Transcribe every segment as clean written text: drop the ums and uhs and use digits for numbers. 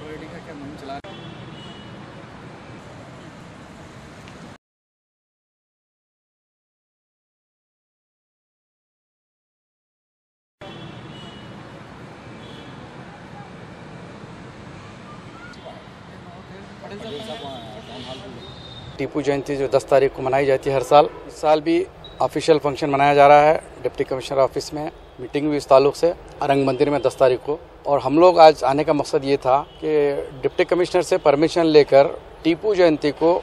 Already का क्या मुहिम चला टीपू जयंती जो 10 तारीख को मनाई जाती है हर साल, इस साल भी ऑफिशियल फंक्शन मनाया जा रहा है डिप्टी कमिश्नर ऑफिस में। मीटिंग भी इस ताल्लुक से रंग मंदिर में 10 तारीख को। और हम लोग आज आने का मकसद ये था कि डिप्टी कमिश्नर से परमिशन लेकर टीपू जयंती को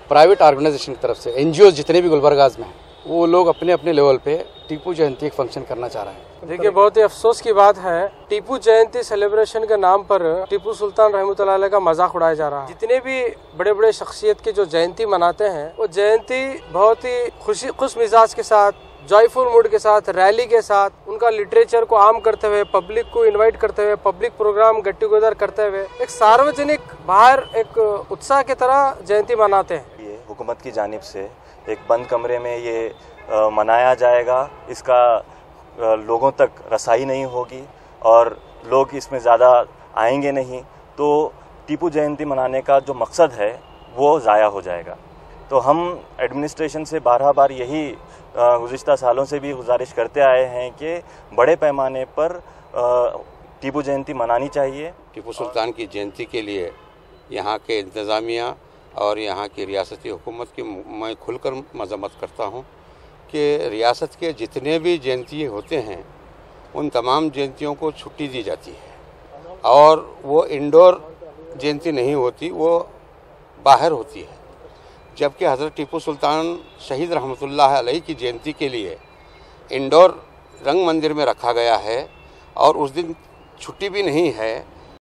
प्राइवेट ऑर्गेनाइजेशन की तरफ से एनजीओ जितने भी गुलबर्गाज में हैं वो लोग अपने अपने लेवल पे टीपू जयंती एक फंक्शन करना चाह रहे हैं। देखिए, बहुत ही अफसोस की बात है, टीपू जयंती सेलिब्रेशन के नाम पर टीपू सुल्तान रहमतुल्लाह अलैह का मजाक उड़ाया जा रहा है। जितने भी बड़े बड़े शख्सियत की जो जयंती मनाते हैं वो जयंती बहुत ही खुश मिजाज के साथ, जॉयफुल मूड के साथ, रैली के साथ, उनका लिटरेचर को आम करते हुए, पब्लिक को इनवाइट करते हुए, पब्लिक प्रोग्राम गेट टुगेदर करते हुए एक सार्वजनिक बाहर एक उत्साह की तरह जयंती मनाते हैं। ये हुकूमत की जानिब से एक बंद कमरे में ये मनाया जाएगा, इसका लोगों तक रसाई नहीं होगी और लोग इसमें ज़्यादा आएंगे नहीं, तो टीपू जयंती मनाने का जो मकसद है वो ज़ाया हो जाएगा। तो हम एडमिनिस्ट्रेशन से बारह बार यही गुज़िश्ता सालों से भी गुजारिश करते आए हैं कि बड़े पैमाने पर टीपू जयंती मनानी चाहिए। टीपू सुल्तान की जयंती के लिए यहाँ के इंतज़ामिया और यहाँ की रियासती हुकूमत की मैं खुलकर मज़म्मत करता हूँ कि रियासत के जितने भी जयंती होते हैं उन तमाम जयंतियों को छुट्टी दी जाती है और वो इंडोर जयंती नहीं होती, वो बाहर होती है। जबकि हज़रत टीपू सुल्तान शहीद रहमतुल्लाह अलैह की जयंती के लिए इंडोर रंग मंदिर में रखा गया है और उस दिन छुट्टी भी नहीं है।